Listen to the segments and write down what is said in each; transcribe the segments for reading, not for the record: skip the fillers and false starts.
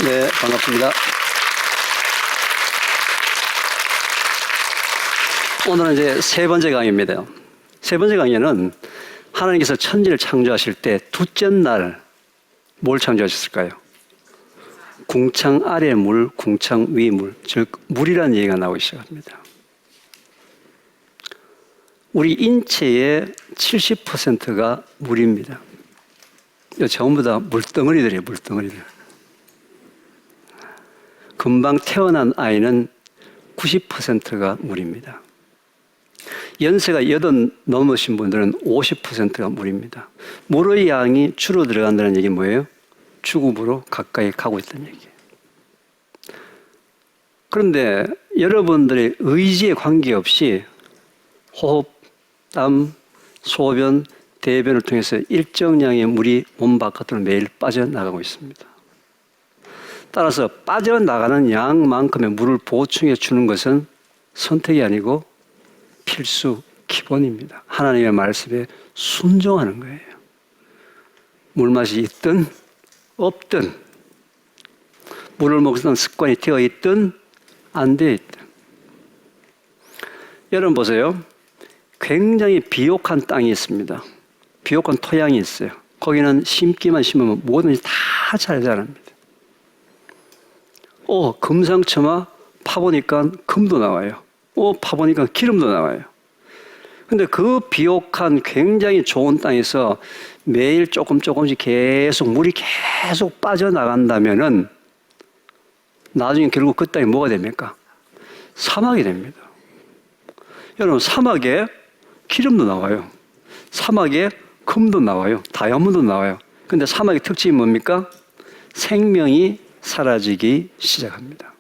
네, 반갑습니다. 오늘은 이제 세 번째 강의입니다. 세 번째 강의는 하나님께서 천지를 창조하실 때 둘째 날 뭘 창조하셨을까요? 궁창 아래 물, 궁창 위 물, 즉 물이라는 얘기가 나오기 시작합니다. 우리 인체의 70%가 물입니다. 이거 전부 다 물덩어리들이에요, 물덩어리들. 금방 태어난 아이는 90%가 물입니다. 연세가 80 넘으신 분들은 50%가 물입니다. 물의 양이 주로 들어간다는 얘기는 뭐예요? 죽음으로 가까이 가고 있다는 얘기예요. 그런데 여러분들의 의지에 관계없이 호흡, 땀, 소변, 대변을 통해서 일정량의 물이 몸 바깥으로 매일 빠져나가고 있습니다. 따라서 빠져나가는 양만큼의 물을 보충해 주는 것은 선택이 아니고 필수 기본입니다. 하나님의 말씀에 순종하는 거예요. 물맛이 있든 없든, 물을 먹는 습관이 되어 있든 안 되어 있든. 여러분 보세요. 굉장히 비옥한 땅이 있습니다. 비옥한 토양이 있어요. 거기는 심기만 심으면 뭐든지 다 잘 자랍니다. 금상첨화 파보니까 금도 나와요. 파보니까 기름도 나와요. 근데 그 비옥한 굉장히 좋은 땅에서 매일 조금씩 계속 물이 계속 빠져나간다면은 나중에 결국 그 땅이 뭐가 됩니까? 사막이 됩니다. 여러분, 사막에 기름도 나와요. 사막에 금도 나와요. 다이아몬드도 나와요. 근데 사막의 특징이 뭡니까? 생명이 사라지기 시작합니다.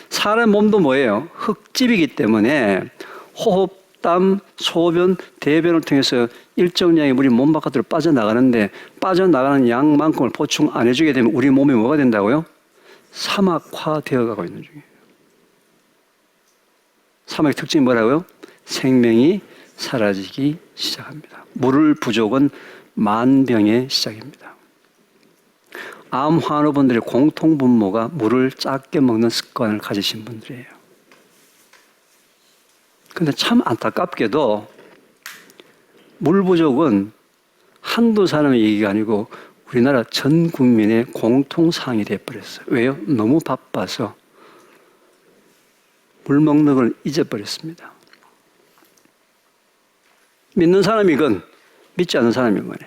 사람 몸도 뭐예요? 흙집이기 때문에 호흡, 땀, 소변, 대변을 통해서 일정량의 물이 몸 바깥으로 빠져나가는데 빠져나가는 양만큼을 보충 안 해주게 되면 우리 몸이 뭐가 된다고요? 사막화되어 가고 있는 중이에요. 사막의 특징이 뭐라고요? 생명이 사라지기 시작합니다. 물 부족은 만병의 시작입니다. 암 환우분들의 공통 분모가 물을 작게 먹는 습관을 가지신 분들이에요. 근데 참 안타깝게도 물 부족은 한두 사람의 얘기가 아니고 우리나라 전 국민의 공통사항이 되어버렸어요. 왜요? 너무 바빠서 물 먹는 걸 잊어버렸습니다. 믿는 사람이건 믿지 않는 사람이건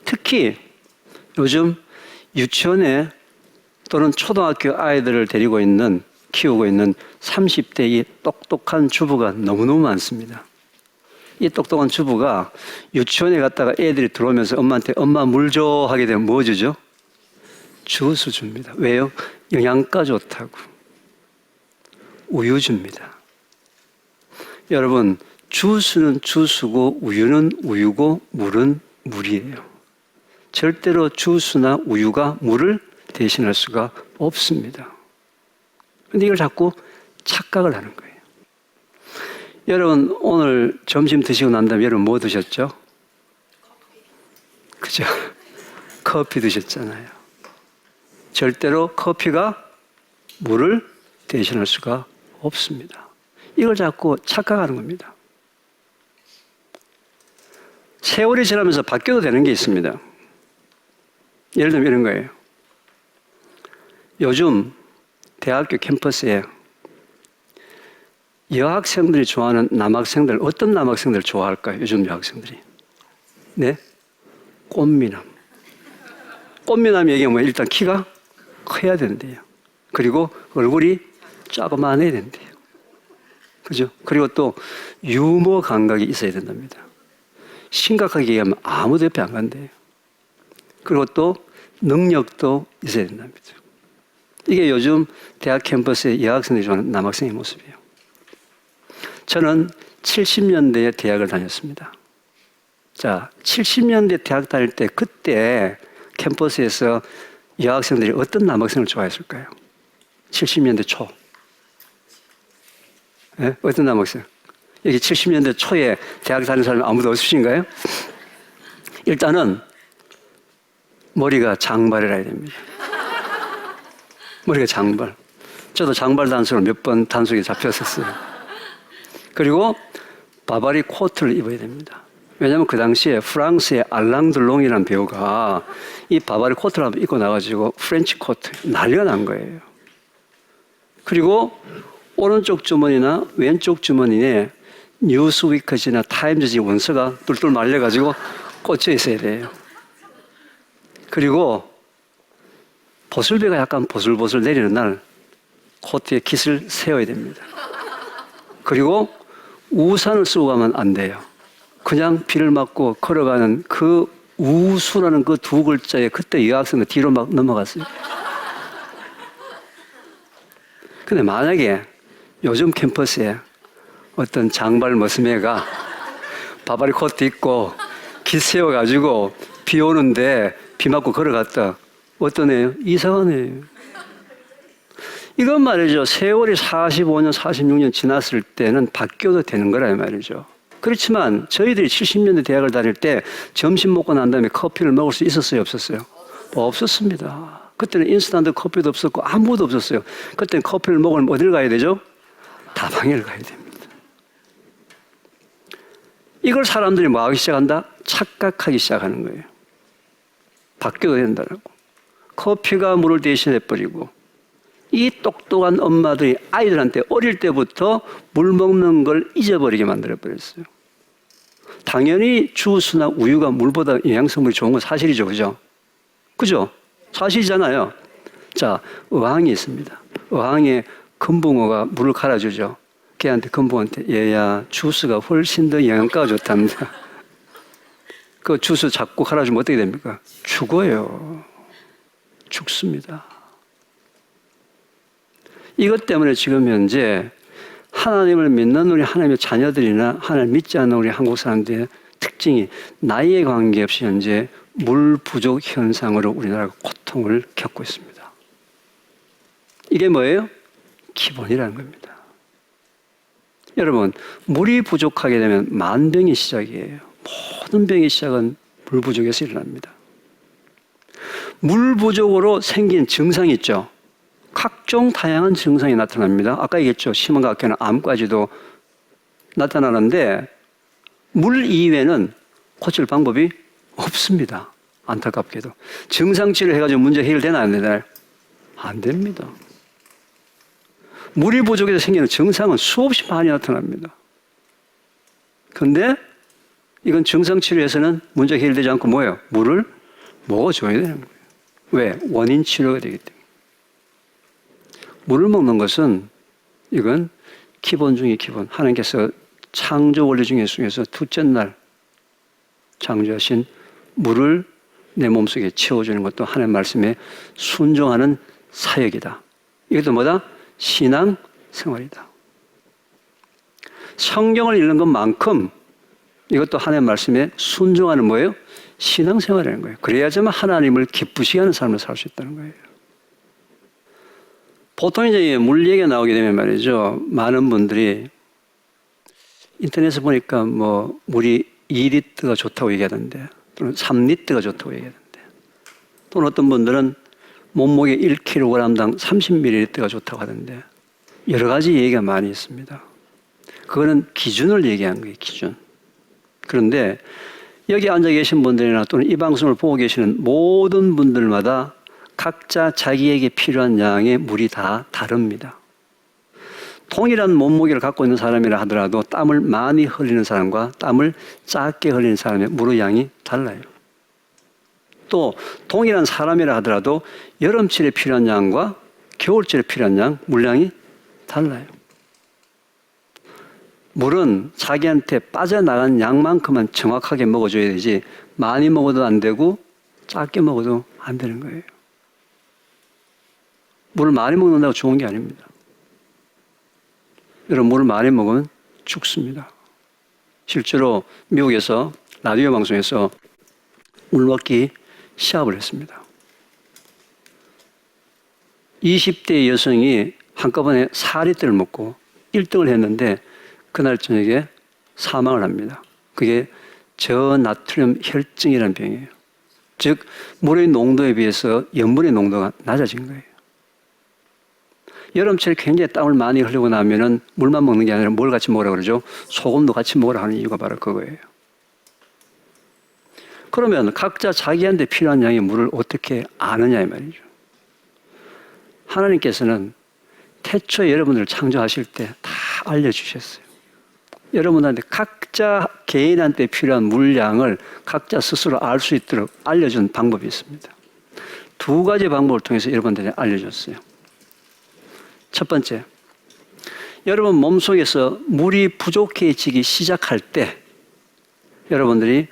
특히 요즘 유치원에 또는 초등학교 아이들을 키우고 있는 30대의 똑똑한 주부가 너무너무 많습니다. 이 똑똑한 주부가 유치원에 갔다가 애들이 들어오면서 엄마한테 엄마 물 줘 하게 되면 뭐 주죠? 주스 줍니다. 왜요? 영양가 좋다고. 우유 줍니다. 여러분, 주스는 주스고 우유는 우유고 물은 물이에요. 절대로 주스나 우유가 물을 대신할 수가 없습니다. 그런데 이걸 자꾸 착각을 하는 거예요. 여러분, 오늘 점심 드시고 난 다음에 여러분 뭐 드셨죠? 그죠? 커피 드셨잖아요. 절대로 커피가 물을 대신할 수가 없습니다. 이걸 자꾸 착각하는 겁니다. 세월이 지나면서 바뀌어도 되는 게 있습니다. 예를 들면 이런 거예요. 요즘 대학교 캠퍼스에 여학생들이 좋아하는 남학생들, 어떤 남학생들 좋아할까요? 요즘 여학생들이. 네? 꽃미남. 꽃미남 얘기하면 일단 키가 커야 된대요. 그리고 얼굴이 조그만해야 된대요. 그죠? 그리고 또 유머 감각이 있어야 된답니다. 심각하게 얘기하면 아무도 옆에 안 간대요. 그리고 또 능력도 있어야 된답니다. 이게 요즘 대학 캠퍼스의 여학생들이 좋아하는 남학생의 모습이에요. 저는 70년대에 대학을 다녔습니다. 자, 70년대 대학 다닐 때 그때 캠퍼스에서 여학생들이 어떤 남학생을 좋아했을까요? 70년대 초. 네? 어떤 남학생? 여기 70년대 초에 대학 다니는 사람이 아무도 없으신가요? 일단은 머리가 장발이라 해야 됩니다. 머리가 장발. 저도 장발 단속을 몇 번 단속에 잡혔었어요. 그리고 바바리 코트를 입어야 됩니다. 왜냐하면 그 당시에 프랑스의 알랑 들롱이라는 배우가 이 바바리 코트를 한번 입고 나가지고 프렌치 코트 난리가 난 거예요. 그리고 오른쪽 주머니나 왼쪽 주머니에 뉴스위크지나 타임즈지 원서가 뚫뚫 말려가지고 꽂혀 있어야 돼요. 그리고 보슬비가 약간 보슬보슬 내리는 날 코트에 깃을 세워야 됩니다. 그리고 우산을 쓰고 가면 안 돼요. 그냥 비를 맞고 걸어가는 그 우수라는 그 두 글자에 그때 여학생은 뒤로 막 넘어갔어요. 근데 만약에 요즘 캠퍼스에 어떤 장발 머스매가 바바리 코트 입고 깃 세워가지고 비 오는데 비 맞고 걸어갔다. 어떤 애요? 이상한 애예요. 이건 말이죠. 세월이 45년, 46년 지났을 때는 바뀌어도 되는 거라 말이죠. 그렇지만 저희들이 70년대 대학을 다닐 때 점심 먹고 난 다음에 커피를 먹을 수 있었어요? 없었어요? 없었습니다. 그때는 인스턴트 커피도 없었고 아무것도 없었어요. 그때는 커피를 먹으면 어딜 가야 되죠? 다방을 가야 됩니다. 이걸 사람들이 뭐 하기 시작한다? 착각하기 시작하는 거예요. 바뀌어도 된다라고. 커피가 물을 대신해버리고 이 똑똑한 엄마들이 아이들한테 어릴 때부터 물 먹는 걸 잊어버리게 만들어버렸어요. 당연히 주스나 우유가 물보다 영양성분이 좋은 건 사실이죠. 그죠? 그죠? 사실이잖아요. 자, 어항이 있습니다. 어항에 금붕어가 물을 갈아주죠. 걔한테 금붕어한테 얘야 주스가 훨씬 더 영양가가 좋답니다. 그 주스 자꾸 갈아주면 어떻게 됩니까? 죽어요. 죽습니다. 이것 때문에 지금 현재 하나님을 믿는 우리 하나님의 자녀들이나 하나님을 믿지 않는 우리 한국 사람들의 특징이 나이에 관계없이 현재 물 부족 현상으로 우리나라가 고통을 겪고 있습니다. 이게 뭐예요? 기본이라는 겁니다. 여러분, 물이 부족하게 되면 만병이 시작이에요. 모든 병의 시작은 물 부족에서 일어납니다. 물 부족으로 생긴 증상이 있죠. 각종 다양한 증상이 나타납니다. 아까 얘기했죠. 심각하게는 암까지도 나타나는데 물 이외에는 고칠 방법이 없습니다. 안타깝게도. 증상 치료해가지고 문제 해결되나 안 되나요? 안 됩니다. 물이 부족해서 생기는 증상은 수없이 많이 나타납니다. 그런데 이건 증상 치료에서는 문제 해결되지 않고 뭐예요? 물을 먹어줘야 되는 거예요. 왜? 원인 치료가 되기 때문에. 물을 먹는 것은 이건 기본 중의 기본. 하나님께서 창조 원리 중에서 둘째 날 창조하신 물을 내 몸속에 채워주는 것도 하나님의 말씀에 순종하는 사역이다. 이것도 뭐다? 신앙 생활이다. 성경을 읽는 것만큼 이것도 하나님의 말씀에 순종하는 뭐예요? 신앙 생활이라는 거예요. 그래야지만 하나님을 기쁘시게 하는 삶을 살 수 있다는 거예요. 보통 이제 물 얘기가 나오게 되면 말이죠. 많은 분들이 인터넷에 보니까 뭐 물이 2리터가 좋다고 얘기하던데 또는 3리터가 좋다고 얘기하던데 또는 어떤 분들은 몸무게 1kg당 30ml가 좋다고 하던데 여러 가지 얘기가 많이 있습니다. 그거는 기준을 얘기한 거예요. 기준. 그런데 여기 앉아 계신 분들이나 또는 이 방송을 보고 계시는 모든 분들마다 각자 자기에게 필요한 양의 물이 다 다릅니다. 동일한 몸무게를 갖고 있는 사람이라 하더라도 땀을 많이 흘리는 사람과 땀을 작게 흘리는 사람의 물의 양이 달라요. 또 동일한 사람이라 하더라도 여름철에 필요한 양과 겨울철에 필요한 양, 물량이 달라요. 물은 자기한테 빠져나간 양만큼만 정확하게 먹어줘야 되지 많이 먹어도 안 되고 작게 먹어도 안 되는 거예요. 물을 많이 먹는다고 좋은 게 아닙니다. 여러분, 물을 많이 먹으면 죽습니다. 실제로 미국에서 라디오 방송에서 물 먹기 시합을 했습니다. 20대 여성이 한꺼번에 4리터를 먹고 1등을 했는데 그날 저녁에 사망을 합니다. 그게 저나트륨 혈증이라는 병이에요. 즉 물의 농도에 비해서 염분의 농도가 낮아진 거예요. 여름철에 굉장히 땀을 많이 흘리고 나면은 물만 먹는 게 아니라 뭘 같이 먹으라 그러죠? 소금도 같이 먹으라 하는 이유가 바로 그거예요. 그러면 각자 자기한테 필요한 양의 물을 어떻게 아느냐 이 말이죠. 하나님께서는 태초에 여러분들을 창조하실 때 다 알려주셨어요. 여러분한테 각자 개인한테 필요한 물량을 각자 스스로 알 수 있도록 알려준 방법이 있습니다. 두 가지 방법을 통해서 여러분들에게 알려줬어요. 첫 번째, 여러분 몸속에서 물이 부족해지기 시작할 때 여러분들이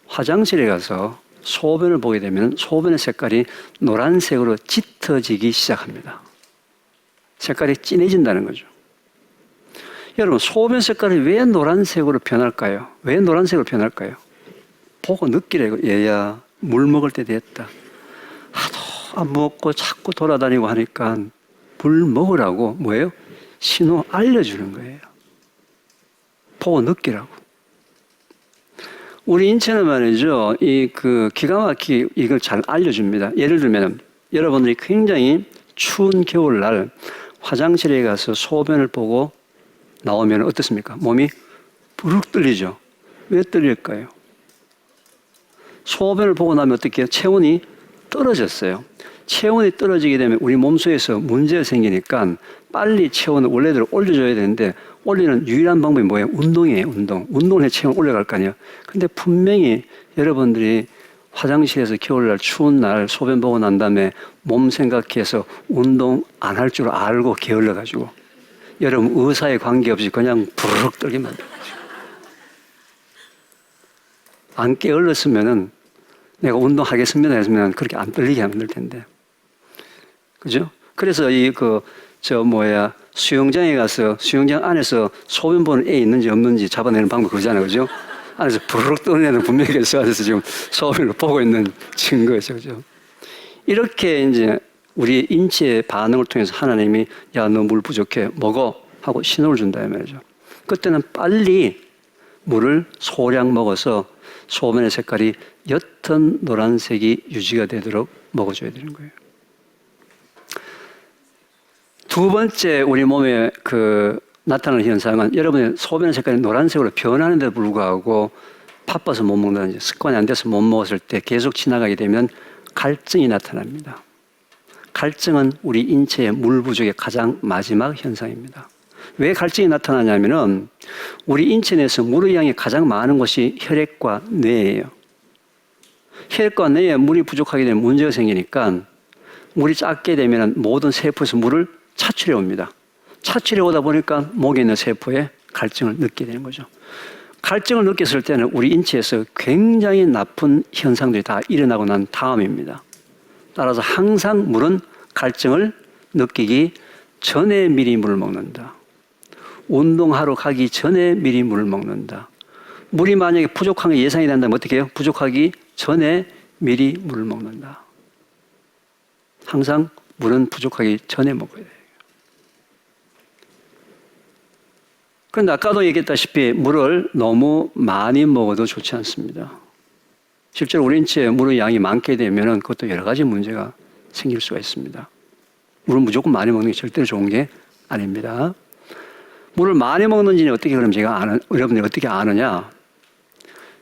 화장실에 가서 소변을 보게 되면 소변의 색깔이 노란색으로 짙어지기 시작합니다. 색깔이 진해진다는 거죠. 여러분 소변 색깔이 왜 노란색으로 변할까요? 왜 노란색으로 변할까요? 보고 느끼래요. 얘야 물 먹을 때 됐다. 하도 안 먹고 자꾸 돌아다니고 하니까 물 먹으라고 뭐예요? 신호 알려주는 거예요. 보고 느끼라고. 우리 인체는 말이죠. 기가 막히게 이걸 잘 알려줍니다. 예를 들면 여러분들이 굉장히 추운 겨울날 화장실에 가서 소변을 보고 나오면 어떻습니까? 몸이 부르륵 떨리죠. 왜 떨릴까요? 소변을 보고 나면 어떻게 해요? 체온이 떨어졌어요. 체온이 떨어지게 되면 우리 몸속에서 문제가 생기니까 빨리 체온을 원래대로 올려줘야 되는데 올리는 유일한 방법이 뭐예요? 운동이에요. 운동을 해 체온을 올려갈 거 아니에요. 근데 분명히 여러분들이 화장실에서 겨울날 추운 날 소변 보고 난 다음에 몸 생각해서 운동 안 할 줄 알고 게을러가지고 여러분 의사에 관계없이 그냥 부르륵 떨기만 해요. 안 게을렀으면은 내가 운동하겠습니다 했으면 그렇게 안 떨리게 하면 될 텐데. 그죠? 그래서 수영장에 가서 수영장 안에서 소변 보는 애 있는지 없는지 잡아내는 방법 그러잖아요. 그죠? 안에서 부르륵 떠는 애는 분명히 그 안에서 지금 소변을 보고 있는 증거죠. 그죠? 이렇게 이제 우리 인체의 반응을 통해서 하나님이 야, 너 물 부족해. 먹어. 하고 신호를 준다 이 말이죠. 그때는 빨리 물을 소량 먹어서 소변의 색깔이 옅은 노란색이 유지가 되도록 먹어줘야 되는 거예요. 두 번째 우리 몸에 나타나는 현상은 여러분의 소변의 색깔이 노란색으로 변하는데도 불구하고 바빠서 못 먹는다든지 습관이 안 돼서 못 먹었을 때 계속 지나가게 되면 갈증이 나타납니다. 갈증은 우리 인체의 물 부족의 가장 마지막 현상입니다. 왜 갈증이 나타나냐면은 우리 인체 내에서 물의 양이 가장 많은 곳이 혈액과 뇌예요. 혈액과 뇌에 물이 부족하게 되면 문제가 생기니까 물이 작게 되면 모든 세포에서 물을 차출해 옵니다. 차출해 오다 보니까 목에 있는 세포에 갈증을 느끼게 되는 거죠. 갈증을 느꼈을 때는 우리 인체에서 굉장히 나쁜 현상들이 다 일어나고 난 다음입니다. 따라서 항상 물은 갈증을 느끼기 전에 미리 물을 먹는다. 운동하러 가기 전에 미리 물을 먹는다. 물이 만약에 부족한 게 예상이 된다면 어떻게 해요? 부족하기 전에 미리 물을 먹는다. 항상 물은 부족하기 전에 먹어야 돼요. 그런데 아까도 얘기했다시피 물을 너무 많이 먹어도 좋지 않습니다. 실제로 우리 인체에 물의 양이 많게 되면 그것도 여러 가지 문제가 생길 수가 있습니다. 물을 무조건 많이 먹는 게 절대로 좋은 게 아닙니다. 물을 많이 먹는지는 어떻게 그럼 여러분들이 어떻게 아느냐?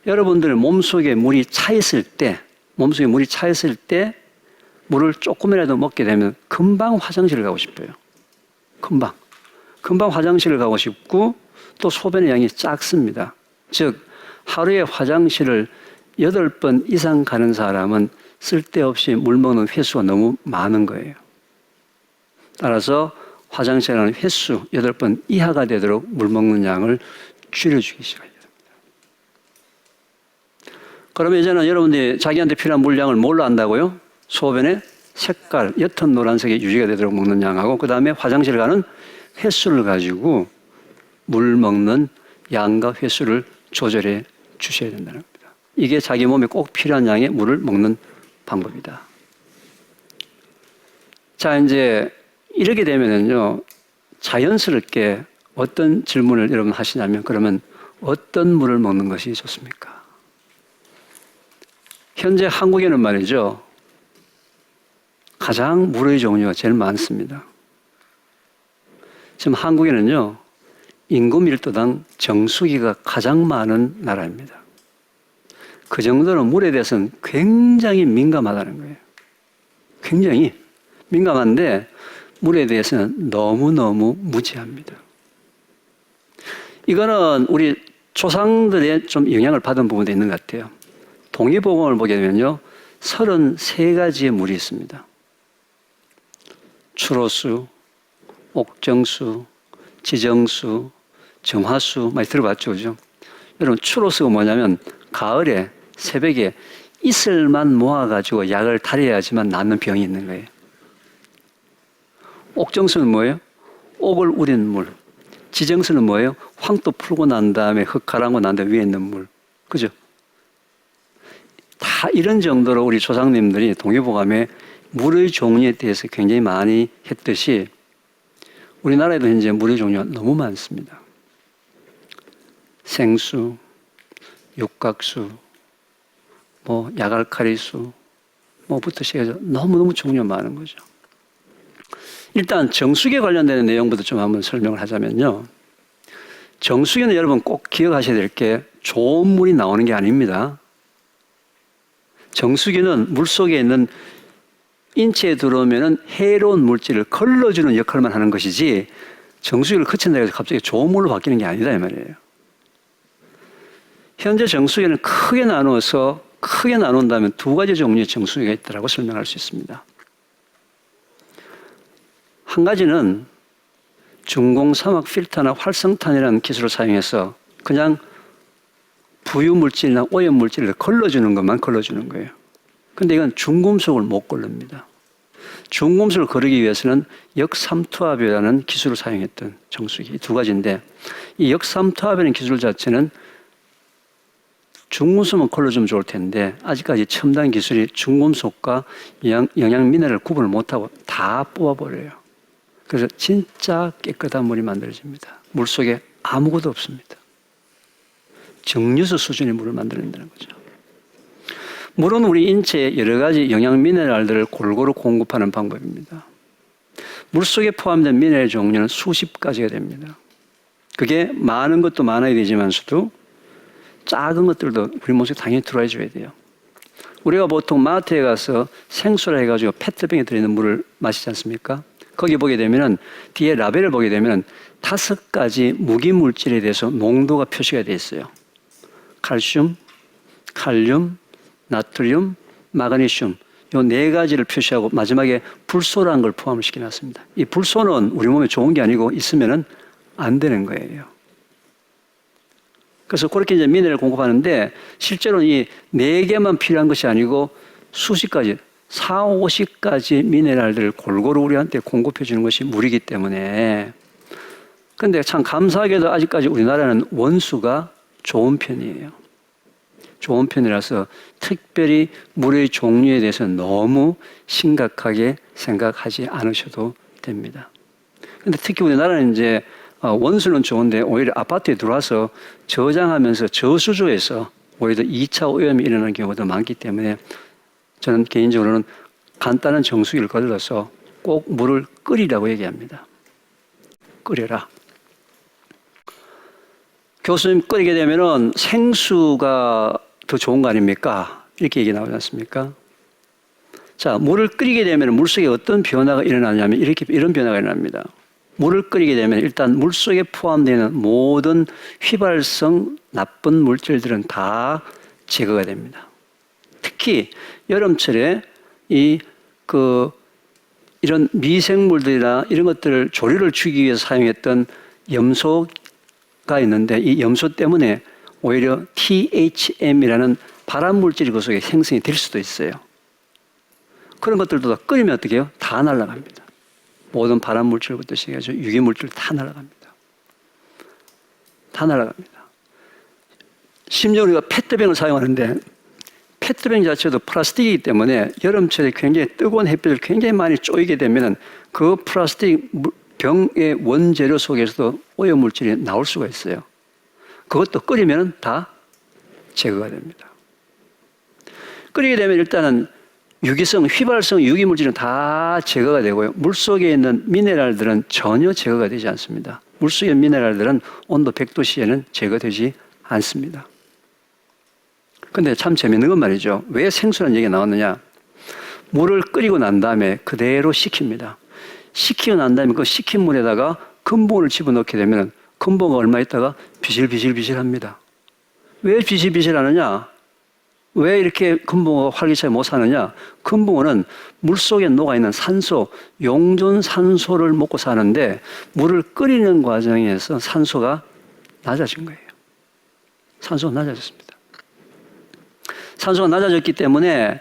여러분들 몸속에 물이 차 있을 때 물을 조금이라도 먹게 되면 금방 화장실을 가고 싶어요. 금방 화장실을 가고 싶고 또 소변의 양이 작습니다. 즉 하루에 화장실을 8번 이상 가는 사람은 쓸데없이 물 먹는 횟수가 너무 많은 거예요. 따라서 화장실에 가는 횟수 8번 이하가 되도록 물 먹는 양을 줄여주기 시작해야 됩니다. 그러면 이제는 여러분들이 자기한테 필요한 물량을 뭘로 안다고요? 소변의 색깔, 옅은 노란색이 유지가 되도록 먹는 양하고 그 다음에 화장실 가는 횟수를 가지고 물 먹는 양과 횟수를 조절해 주셔야 된다는 겁니다. 이게 자기 몸에 꼭 필요한 양의 물을 먹는 방법이다. 자, 이제 이렇게 되면은요, 자연스럽게 어떤 질문을 여러분 하시냐면, 그러면 어떤 물을 먹는 것이 좋습니까? 현재 한국에는 말이죠, 가장 물의 종류가 제일 많습니다. 지금 한국에는요, 인구 밀도당 정수기가 가장 많은 나라입니다. 그 정도로 물에 대해서는 굉장히 민감하다는 거예요. 굉장히 민감한데 물에 대해서는 너무너무 무지합니다. 이거는 우리 조상들의 좀 영향을 받은 부분도 있는 것 같아요. 동의보감을 보게 되면요, 33가지의 물이 있습니다. 추로수, 옥정수, 지정수, 정화수 많이 들어봤죠, 그죠? 여러분, 추로수가 뭐냐면 가을에 새벽에 이슬만 모아가지고 약을 타려야지만 낫는 병이 있는 거예요. 옥정수는 뭐예요? 옥을 우린 물. 지정수는 뭐예요? 황토 풀고 난 다음에 흙 가라앉고 난 다음에 위에 있는 물. 그죠? 다 이런 정도로 우리 조상님들이 동의보감에 물의 종류에 대해서 굉장히 많이 했듯이 우리나라에도 현재 물의 종류가 너무 많습니다. 생수, 육각수, 야갈카리수, 부터 시작해서 너무너무 종류가 많은 거죠. 일단 정수기에 관련되는 내용부터 좀 한번 설명을 하자면요. 정수기는 여러분 꼭 기억하셔야 될 게 좋은 물이 나오는 게 아닙니다. 정수기는 물속에 있는 인체에 들어오면 해로운 물질을 걸러주는 역할만 하는 것이지 정수기를 거친다고 해서 갑자기 좋은 물로 바뀌는 게 아니다 이 말이에요. 현재 정수기는 크게 나눈다면 두 가지 종류의 정수기가 있다고 설명할 수 있습니다. 한 가지는 중공사막 필터나 활성탄이라는 기술을 사용해서 그냥 부유물질이나 오염물질을 걸러주는 것만 걸러주는 거예요. 근데 이건 중금속을 못 걸릅니다. 중금속을 거르기 위해서는 역삼투압이라는 기술을 사용했던 정수기 두 가지인데 이 역삼투압이라는 기술 자체는 중금속만 걸러주면 좋을 텐데 아직까지 첨단 기술이 중금속과 영양 미네랄을 구분을 못하고 다 뽑아버려요. 그래서 진짜 깨끗한 물이 만들어집니다. 물속에 아무것도 없습니다. 정유수 수준의 물을 만들어낸다는 거죠. 물은 우리 인체에 여러 가지 영양 미네랄들을 골고루 공급하는 방법입니다. 물속에 포함된 미네랄 종류는 수십 가지가 됩니다. 그게 많은 것도 많아야 되지만서도 작은 것들도 우리 몸속에 당연히 들어와 줘야 돼요. 우리가 보통 마트에 가서 생수라 해가지고 페트병에 들어있는 물을 마시지 않습니까? 거기 보게 되면은 뒤에 라벨을 보게 되면 5가지 무기물질에 대해서 농도가 표시가 되어 있어요. 칼슘, 칼륨, 나트륨, 마그네슘 이 4가지를 표시하고 마지막에 불소라는 걸 포함을 시켜놨습니다. 이 불소는 우리 몸에 좋은 게 아니고 있으면은 안 되는 거예요. 그래서 그렇게 이제 미네랄을 공급하는데 실제로는 이 4개만 필요한 것이 아니고 수십 가지 4, 50가지 미네랄들을 골고루 우리한테 공급해 주는 것이 물이기 때문에 근데 참 감사하게도 아직까지 우리나라는 원수가 좋은 편이에요. 좋은 편이라서 특별히 물의 종류에 대해서 너무 심각하게 생각하지 않으셔도 됩니다. 근데 특히 우리나라는 이제 원수는 좋은데 오히려 아파트에 들어와서 저장하면서 저수조에서 오히려 2차 오염이 일어나는 경우도 많기 때문에 저는 개인적으로는 간단한 정수기를 걸러서 꼭 물을 끓이라고 얘기합니다. 끓여라. 교수님 끓이게 되면은 생수가 더 좋은 거 아닙니까? 이렇게 얘기 나오지 않습니까? 자, 물을 끓이게 되면 물속에 어떤 변화가 일어나냐면 이런 변화가 일어납니다. 물을 끓이게 되면 일단 물속에 포함되는 모든 휘발성 나쁜 물질들은 다 제거가 됩니다. 특히 여름철에 이런 미생물들이나 이런 것들을 조류를 주기 위해서 사용했던 염소가 있는데 이 염소 때문에 오히려 THM이라는 발암물질이 그 속에 생성이 될 수도 있어요. 그런 것들도 다 끓이면 어떻게 해요? 다 날아갑니다. 모든 발암물질부터 시작해서 유기물질 다 날아갑니다. 다 날아갑니다. 심지어 우리가 페트병을 사용하는데 페트병 자체도 플라스틱이기 때문에 여름철에 굉장히 뜨거운 햇빛을 굉장히 많이 쬐게 되면 그 플라스틱 병의 원재료 속에서도 오염물질이 나올 수가 있어요. 그것도 끓이면 다 제거가 됩니다. 끓이게 되면 일단은 유기성, 휘발성 유기물질은 다 제거가 되고요. 물속에 있는 미네랄들은 전혀 제거가 되지 않습니다. 물속의 미네랄들은 온도 100도 시에는 제거되지 않습니다. 근데 참 재밌는 건 말이죠. 왜 생수라는 얘기가 나왔느냐? 물을 끓이고 난 다음에 그대로 식힙니다. 식히고 난 다음에 그 식힌 물에다가 금붕어를 집어넣게 되면 금붕어가 얼마 있다가 비실비실비실합니다. 왜 비실비실하느냐? 왜 이렇게 금붕어가 활기차게 못 사느냐? 금붕어는 물속에 녹아있는 산소, 용존산소를 먹고 사는데 물을 끓이는 과정에서 산소가 낮아진 거예요. 산소가 낮아졌습니다. 산소가 낮아졌기 때문에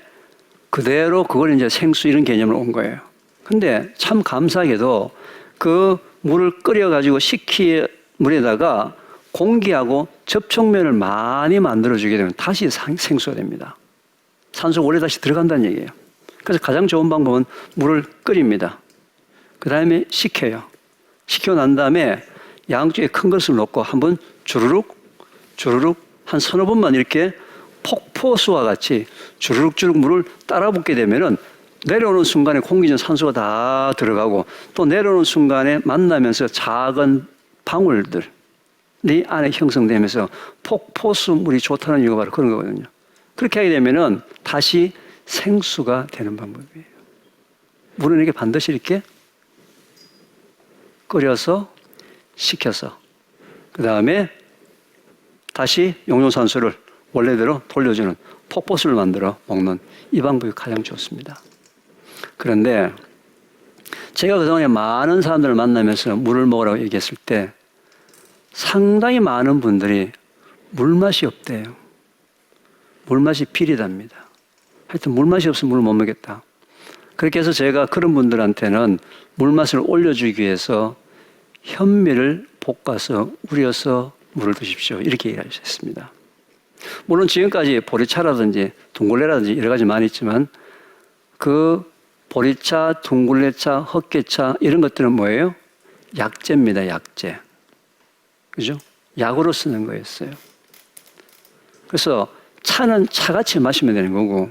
그대로 그걸 이제 생수 이런 개념으로 온 거예요. 근데 참 감사하게도 그 물을 끓여가지고 식힌 물에다가 공기하고 접촉면을 많이 만들어주게 되면 다시 생수가 됩니다. 산소가 원래 다시 들어간다는 얘기예요. 그래서 가장 좋은 방법은 물을 끓입니다. 그 다음에 식혀요. 식히고 난 다음에 양쪽에 큰 것을 넣고 한번 주르륵 한 서너 번만 이렇게 폭포수와 같이 주르륵 물을 따라 붓게 되면은 내려오는 순간에 공기 중 산소가 다 들어가고 또 내려오는 순간에 만나면서 작은 방울들 이 안에 형성되면서 폭포수 물이 좋다는 이유가 바로 그런 거거든요. 그렇게 하게 되면은 다시 생수가 되는 방법이에요. 물은 이렇게 반드시 이렇게 끓여서 식혀서 그 다음에 다시 용존산소를 원래대로 돌려주는 폭포수를 만들어 먹는 이 방법이 가장 좋습니다. 그런데 제가 그동안에 많은 사람들을 만나면서 물을 먹으라고 얘기했을 때 상당히 많은 분들이 물맛이 없대요. 물맛이 비리답니다. 하여튼 물맛이 없으면 물을 못 먹겠다. 그렇게 해서 제가 그런 분들한테는 물맛을 올려주기 위해서 현미를 볶아서 우려서 물을 드십시오. 이렇게 얘기하셨습니다. 물론 지금까지 보리차라든지 둥글레라든지 여러 가지 많이 있지만 그 보리차, 둥글레차, 헛개차 이런 것들은 뭐예요? 약재입니다. 약재. 그죠? 약으로 쓰는 거였어요. 그래서 차는 차같이 마시면 되는 거고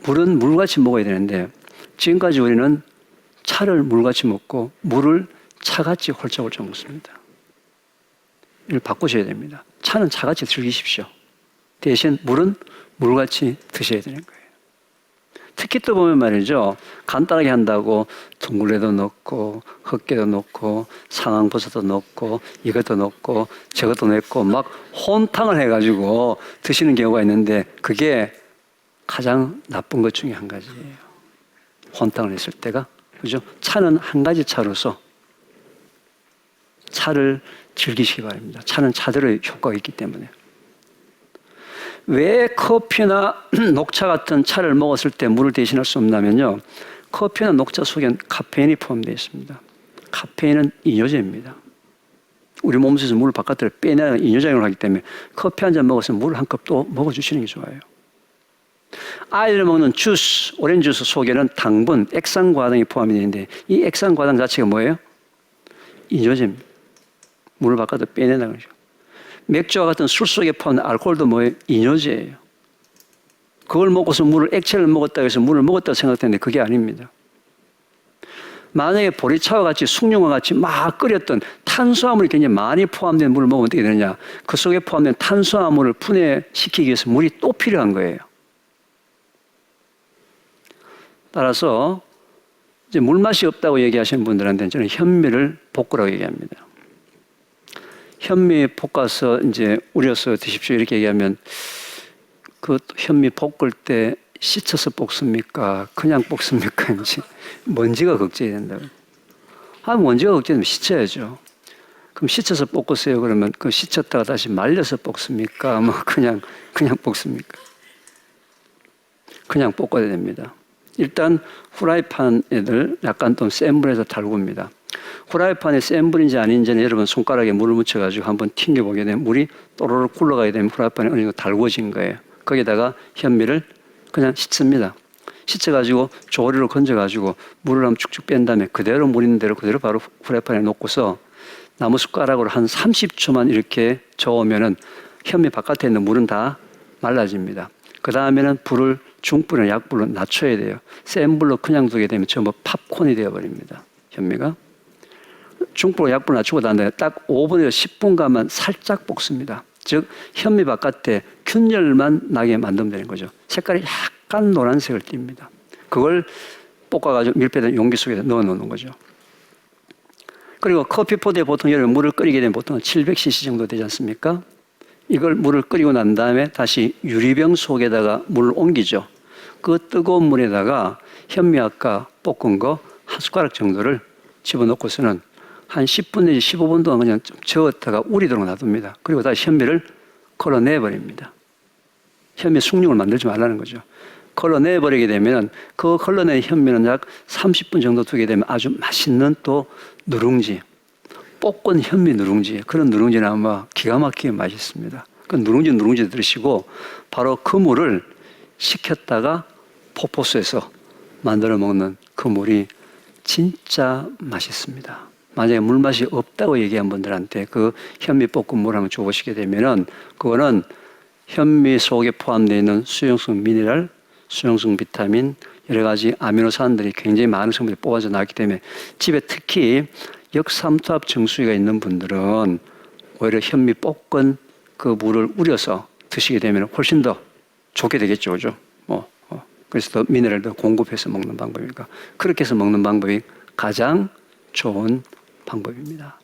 물은 물같이 먹어야 되는데 지금까지 우리는 차를 물같이 먹고 물을 차같이 홀짝홀짝 먹습니다. 이걸 바꾸셔야 됩니다. 차는 차같이 즐기십시오. 대신 물은 물같이 드셔야 되는 거예요. 특히 또 보면 말이죠. 간단하게 한다고 둥글레도 넣고 헛개도 넣고 상황버섯도 넣고 이것도 넣고 저것도 넣고 막 혼탕을 해가지고 드시는 경우가 있는데 그게 가장 나쁜 것 중에 한 가지예요. 혼탕을 했을 때가. 그죠? 차는 한 가지 차로서 차를 즐기시기 바랍니다. 차는 차대로의 효과가 있기 때문에. 왜 커피나 녹차 같은 차를 먹었을 때 물을 대신할 수 없냐면요. 커피나 녹차 속엔 카페인이 포함되어 있습니다. 카페인은 이뇨제입니다. 우리 몸에서 물을 바깥으로 빼내는 이뇨작용을 하기 때문에 커피 한 잔 먹었으면 물을 한 컵 또 먹어주시는 게 좋아요. 아이들 먹는 주스, 오렌지 주스 속에는 당분, 액상과당이 포함이 되는데 이 액상과당 자체가 뭐예요? 이뇨제입니다. 물을 바깥으로 빼내는 거죠. 맥주와 같은 술 속에 포함된 알코올도 뭐예요? 이뇨제예요. 그걸 먹고서 물을 액체를 먹었다고 해서 물을 먹었다고 생각했는데 그게 아닙니다. 만약에 보리차와 같이 숭늉과 같이 막 끓였던 탄수화물이 굉장히 많이 포함된 물을 먹으면 어떻게 되느냐? 그 속에 포함된 탄수화물을 분해시키기 위해서 물이 또 필요한 거예요. 따라서 이제 물맛이 없다고 얘기하시는 분들한테는 저는 현미를 볶으라고 얘기합니다. 현미 볶아서 이제 우려서 드십시오 이렇게 얘기하면 그 현미 볶을 때 씻어서 볶습니까? 그냥 볶습니까? 이제 먼지가 걱정이 된다고. 먼지가 걱정되면 씻어야죠. 그럼 씻어서 볶으세요. 그러면 그 씻었다가 다시 말려서 볶습니까? 그냥 볶습니까? 그냥 볶아야 됩니다. 일단 후라이팬을 약간 좀 센 불에서 달굽니다. 후라이팬에 센 불인지 아닌지는 여러분 손가락에 물을 묻혀가지고 한번 튕겨보게 되면 물이 또르르 굴러가게 되면 후라이팬이 어느 정도 달궈진 거예요. 거기다가 현미를 그냥 씻습니다. 씻어가지고 조리로 건져가지고 물을 한번 축축 뺀 다음에 그대로 물 있는 대로 그대로 바로 후라이팬에 놓고서 나무 숟가락으로 한 30초만 이렇게 저으면은 현미 바깥에 있는 물은 다 말라집니다. 그 다음에는 불을 중불이나 약불로 낮춰야 돼요. 센 불로 그냥 두게 되면 전부 팝콘이 되어버립니다. 현미가. 중불로 약불로 낮추고 난 다음에 딱 5분에서 10분간만 살짝 볶습니다. 즉 현미 바깥에 균열만 나게 만들면 되는 거죠. 색깔이 약간 노란색을 띱니다. 그걸 볶아가지고 밀폐된 용기 속에 넣어 놓는 거죠. 그리고 커피포트에 보통 여러분 물을 끓이게 되면 보통 700cc 정도 되지 않습니까? 이걸 물을 끓이고 난 다음에 다시 유리병 속에다가 물을 옮기죠. 그 뜨거운 물에다가 현미 아까 볶은 거 한 숟가락 정도를 집어넣고서는 한 10분 내지 15분 동안 그냥 좀 저었다가 우리도록 놔둡니다. 그리고 다시 현미를 걸러내버립니다. 현미 숭늉을 만들지 말라는 거죠. 걸러내버리게 되면 그 걸러낸 현미는 약 30분 정도 두게 되면 아주 맛있는 또 누룽지, 볶은 현미 누룽지, 그런 누룽지는 아마 기가 막히게 맛있습니다. 그 누룽지 들으시고 바로 그 물을 식혔다가 포포스에서 만들어 먹는 그 물이 진짜 맛있습니다. 만약에 물맛이 없다고 얘기한 분들한테 그 현미 볶은 물 한번 줘보시게 되면은 그거는 현미 속에 포함되어 있는 수용성 미네랄, 수용성 비타민, 여러 가지 아미노산들이 굉장히 많은 성분이 뽑아져 나왔기 때문에 집에 특히 역삼투압 정수기가 있는 분들은 오히려 현미 볶은 그 물을 우려서 드시게 되면 훨씬 더 좋게 되겠죠, 그죠? 그래서 더 미네랄을 더 공급해서 먹는 방법이니까 그렇게 해서 먹는 방법이 가장 좋은 방법입니다.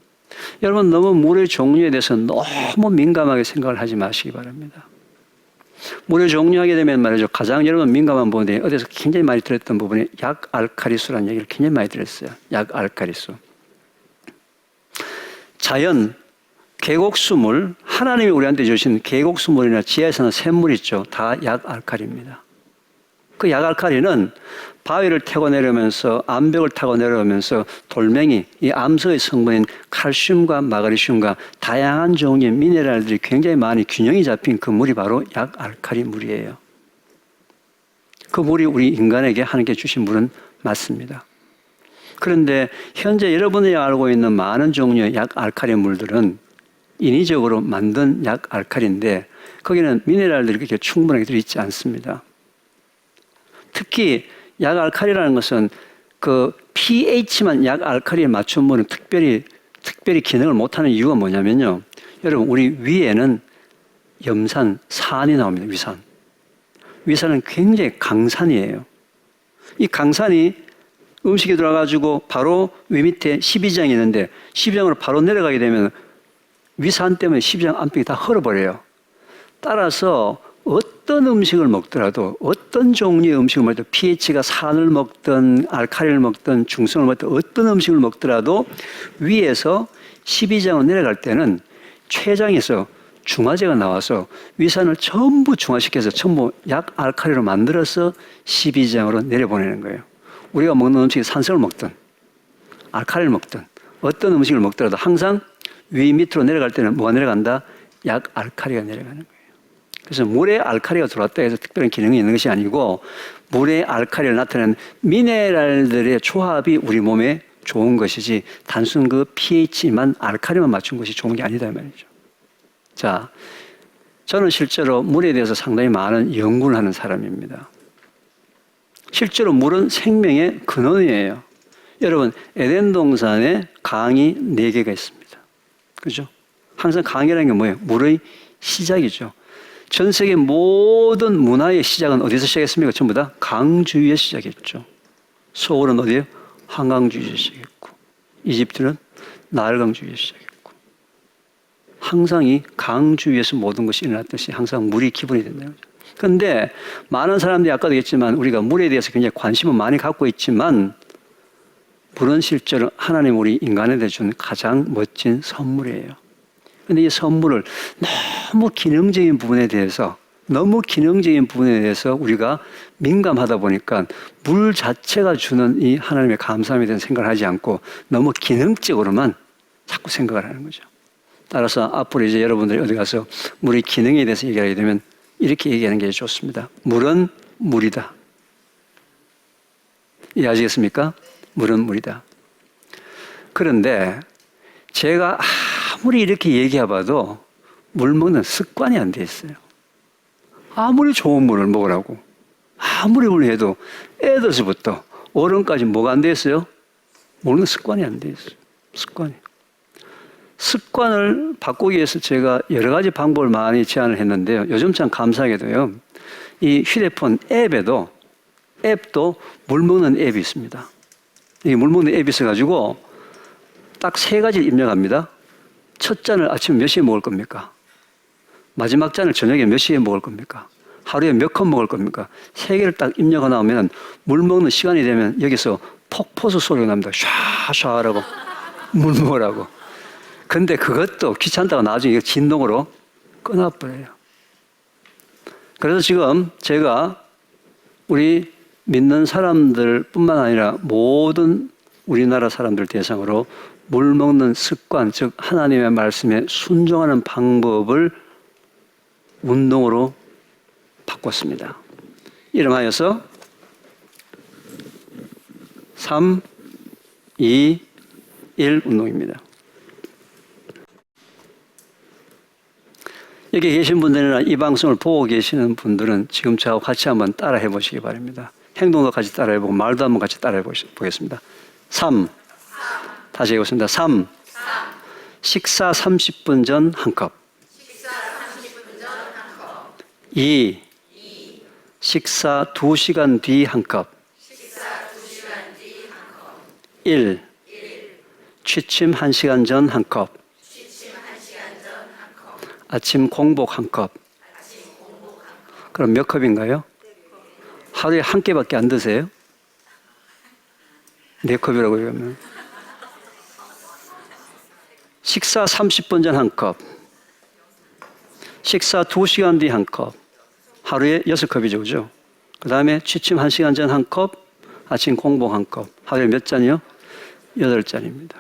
여러분 너무 물의 종류에 대해서 너무 민감하게 생각을 하지 마시기 바랍니다. 물의 종류하게 되면 말이죠. 가장 여러분 민감한 부분이 어디서 굉장히 많이 들었던 부분이 약알칼리수라는 얘기를 굉장히 많이 들었어요. 약알칼리수. 자연, 계곡수물, 하나님이 우리한테 주신 계곡수물이나 지하에서 나는 샘물 있죠. 다 약알칼리입니다. 그 약알칼리는 바위를 타고 내려오면서 암벽을 타고 내려오면서 돌멩이, 이 암석의 성분인 칼슘과 마그네슘과 다양한 종류의 미네랄들이 굉장히 많이 균형이 잡힌 그 물이 바로 약알칼리 물이에요. 그 물이 우리 인간에게 하나님께 주신 물은 맞습니다. 그런데 현재 여러분이 알고 있는 많은 종류의 약알칼리 물들은 인위적으로 만든 약알칼리인데 거기는 미네랄들이 그렇게 충분하게 들어있지 않습니다. 특히 약알칼리라는 것은 그 pH만 약알칼리에 맞춘 물은 특별히 기능을 못하는 이유가 뭐냐면요. 여러분 우리 위에는 염산, 산이 나옵니다. 위산. 위산은 굉장히 강산이에요. 이 강산이 음식에 들어가가지고 바로 위 밑에 12장이 있는데 12장으로 바로 내려가게 되면 위산 때문에 12장 안쪽이 다 헐어버려요. 따라서 어떤 음식을 먹더라도 어떤 종류의 음식을 먹더라도 pH가 산을 먹든 알칼리를 먹든 중성을 먹든 어떤 음식을 먹더라도 위에서 12장으로 내려갈 때는 췌장에서 중화제가 나와서 위산을 전부 중화시켜서 전부 약알칼리로 만들어서 12장으로 내려보내는 거예요. 우리가 먹는 음식이 산성을 먹든 알칼리를 먹든 어떤 음식을 먹더라도 항상 위 밑으로 내려갈 때는 뭐가 내려간다? 약알칼리가 내려가는 거예요. 그래서 물에 알칼리가 들어왔다 해서 특별한 기능이 있는 것이 아니고 물에 알칼리를 나타내는 미네랄들의 조합이 우리 몸에 좋은 것이지 단순 그 pH만 알칼리만 맞춘 것이 좋은 게 아니다 말이죠. 자, 저는 실제로 물에 대해서 상당히 많은 연구를 하는 사람입니다. 실제로 물은 생명의 근원이에요. 여러분 에덴 동산에 강이 4개가 있습니다. 그죠? 항상 강이라는 게 뭐예요? 물의 시작이죠. 전 세계 모든 문화의 시작은 어디서 시작했습니까? 전부 다 강주위에 시작했죠. 서울은 어디예요? 한강주위에 시작했고 이집트는 나일강주위에 시작했고 항상 이 강주위에서 모든 것이 일어났듯이 항상 물이 기본이 된다는 거죠. 그런데 많은 사람들이 아까도 얘기했지만 우리가 물에 대해서 굉장히 관심을 많이 갖고 있지만 물은 실제로 하나님 우리 인간에 대해 준 가장 멋진 선물이에요. 그런데 이 선물을 너무 기능적인 부분에 대해서 우리가 민감하다 보니까 물 자체가 주는 이 하나님의 감사함에 대한 생각을 하지 않고 너무 기능적으로만 자꾸 생각을 하는 거죠. 따라서 앞으로 이제 여러분들이 어디 가서 물의 기능에 대해서 얘기하게 되면 이렇게 얘기하는 게 좋습니다. 물은 물이다. 이해하시겠습니까? 물은 물이다. 그런데 제가 아무리 이렇게 얘기해봐도 물 먹는 습관이 안 돼 있어요. 아무리 좋은 물을 먹으라고 아무리 훈련해도 애들서부터 어른까지 뭐가 안 돼 있어요? 먹는 습관이 안 돼 있어요. 습관을 바꾸기 위해서 제가 여러 가지 방법을 많이 제안을 했는데요. 요즘 참 감사하게도요. 이 휴대폰 앱도 물 먹는 앱이 있습니다. 이 물 먹는 앱이 있어가지고 딱 3가지를 입력합니다. 첫 잔을 아침에 몇 시에 먹을 겁니까? 마지막 잔을 저녁에 몇 시에 먹을 겁니까? 하루에 몇 컵 먹을 겁니까? 3개를 딱 입력하고 나오면 물 먹는 시간이 되면 여기서 폭포수 소리가 납니다. 샤샤라고 물 먹으라고. 근데 그것도 귀찮다가 나중에 진동으로 끊어버려요. 그래서 지금 제가 우리 믿는 사람들 뿐만 아니라 모든 우리나라 사람들 대상으로 물 먹는 습관, 즉 하나님의 말씀에 순종하는 방법을 운동으로 바꿨습니다. 이름하여서 3, 2, 1 운동입니다. 여기 계신 분들이나 이 방송을 보고 계시는 분들은 지금 저하고 같이 한번 따라해 보시기 바랍니다. 행동도 같이 따라해 보고 말도 한번 같이 따라해 보겠습니다. 3. 다시 해보겠습니다. 3. 식사 30분 전 한 컵. 2. 식사 2시간 뒤 한 컵. 1. 취침 1시간 전 한 컵. 아침 공복 한 컵. 그럼 몇 컵인가요? 하루에 한 끼밖에 안 드세요? 4컵이라고 그러면. 식사 30분 전 한 컵. 식사 2시간 뒤 한 컵. 하루에 6컵이죠, 그죠? 그 다음에 취침 1시간 전 한 컵. 아침 공복 한 컵. 하루에 몇 잔이요? 8잔입니다.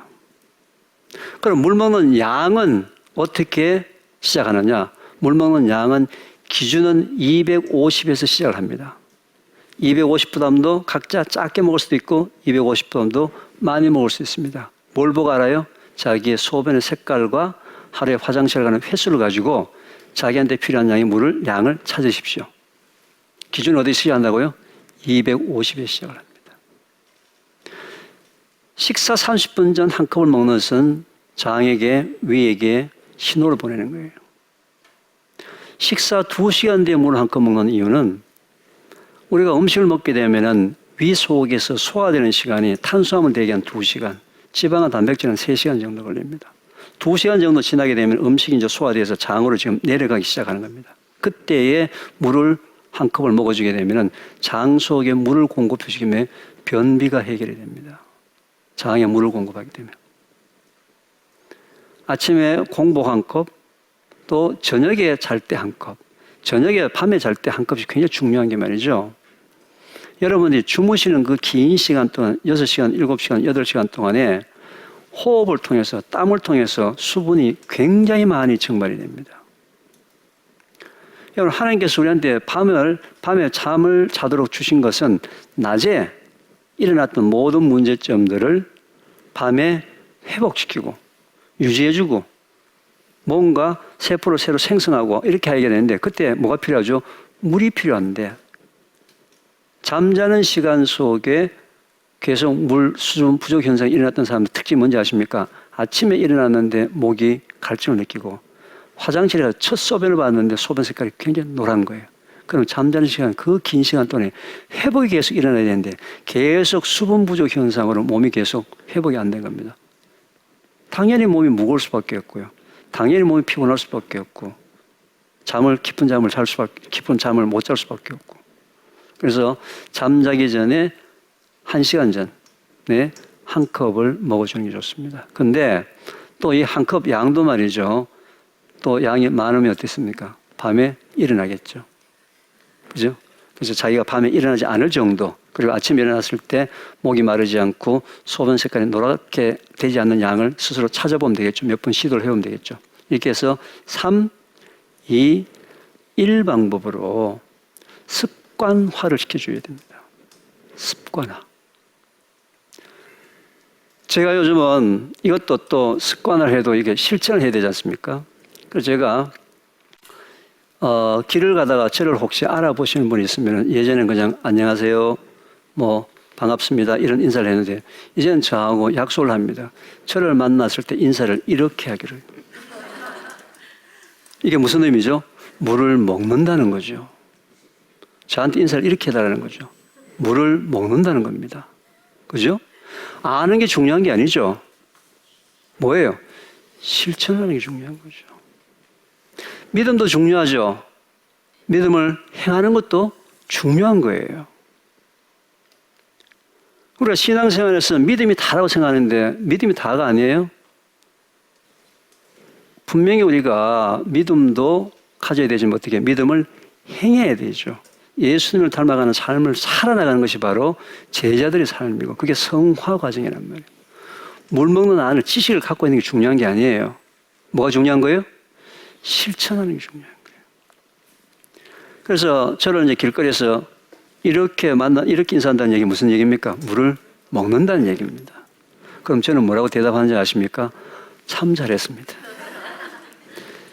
그럼 물 먹는 양은 어떻게 시작하느냐? 물 먹는 양은 기준은 250에서 시작을 합니다. 250g도 각자 작게 먹을 수도 있고 250g도 많이 먹을 수 있습니다. 뭘 보고 알아요? 자기의 소변의 색깔과 하루에 화장실 가는 횟수를 가지고 자기한테 필요한 양을 찾으십시오. 기준 어디 시작한다고요? 250에 시작을 합니다. 식사 30분 전 한 컵을 먹는 것은 장에게, 위에게 신호를 보내는 거예요. 식사 2시간 뒤에 물을 한 컵 먹는 이유는 우리가 음식을 먹게 되면 위 속에서 소화되는 시간이 탄수화물 대기 한 2시간, 지방과 단백질은 3시간 정도 걸립니다. 2시간 정도 지나게 되면 음식이 이제 소화돼서 장으로 지금 내려가기 시작하는 겁니다. 그때에 물을 한 컵을 먹어주게 되면 장 속에 물을 공급해주기에 변비가 해결이 됩니다. 장에 물을 공급하기 때문에. 아침에 공복 한 컵, 또 저녁에 잘 때 한 컵. 저녁에 밤에 잘 때 한 컵이 굉장히 중요한 게 말이죠. 여러분이 주무시는 그 긴 시간 동안 6시간, 7시간, 8시간 동안에 호흡을 통해서 땀을 통해서 수분이 굉장히 많이 증발이 됩니다. 여러분 하나님께서 우리한테 밤에 잠을 자도록 주신 것은 낮에 일어났던 모든 문제점들을 밤에 회복시키고 유지해주고 뭔가 세포를 새로 생성하고 이렇게 하게 되는데 그때 뭐가 필요하죠? 물이 필요한데 잠자는 시간 속에 계속 물 수분 부족 현상이 일어났던 사람들 특징이 뭔지 아십니까? 아침에 일어났는데 목이 갈증을 느끼고 화장실에 가서 첫 소변을 봤는데 소변 색깔이 굉장히 노란 거예요. 그럼 잠자는 시간, 그 긴 시간 동안에 회복이 계속 일어나야 되는데 계속 수분 부족 현상으로 몸이 계속 회복이 안 된 겁니다. 당연히 몸이 무거울 수밖에 없고요. 당연히 몸이 피곤할 수밖에 없고 깊은 잠을 못 잘 수밖에 없고 그래서 잠자기 전에 1시간 전에 한 컵을 먹어주는 게 좋습니다. 근데 또 이 한 컵 양도 말이죠. 또 양이 많으면 어떻습니까? 밤에 일어나겠죠. 그죠? 그래서 자기가 밤에 일어나지 않을 정도 그리고 아침에 일어났을 때 목이 마르지 않고 소변 색깔이 노랗게 되지 않는 양을 스스로 찾아보면 되겠죠. 몇 번 시도를 해보면 되겠죠. 이렇게 해서 3, 2, 1 방법으로 습관화를 시켜줘야 됩니다. 습관화. 제가 요즘은 이것도 또 습관을 해도 이게 실천을 해야 되지 않습니까? 그래서 제가 길을 가다가 저를 혹시 알아보시는 분이 있으면 예전엔 그냥 안녕하세요, 뭐 반갑습니다 이런 인사를 했는데 이제는 저하고 약속을 합니다. 저를 만났을 때 인사를 이렇게 하기로. 이게 무슨 의미죠? 물을 먹는다는 거죠. 저한테 인사를 이렇게 해달라는 거죠. 물을 먹는다는 겁니다. 그죠? 아는 게 중요한 게 아니죠. 뭐예요? 실천하는 게 중요한 거죠. 믿음도 중요하죠. 믿음을 행하는 것도 중요한 거예요. 우리가 신앙생활에서 믿음이 다라고 생각하는데 믿음이 다가 아니에요. 분명히 우리가 믿음도 가져야 되지만 어떻게 믿음을 행해야 되죠. 예수님을 닮아가는 삶을 살아나가는 것이 바로 제자들의 삶이고 그게 성화 과정이란 말이에요. 물 먹는 안을 지식을 갖고 있는 게 중요한 게 아니에요. 뭐가 중요한 거예요? 실천하는 게 중요한 거예요. 그래서 저를 이제 길거리에서 이렇게 인사한다는 얘기 무슨 얘기입니까? 물을 먹는다는 얘기입니다. 그럼 저는 뭐라고 대답하는지 아십니까? 참 잘했습니다.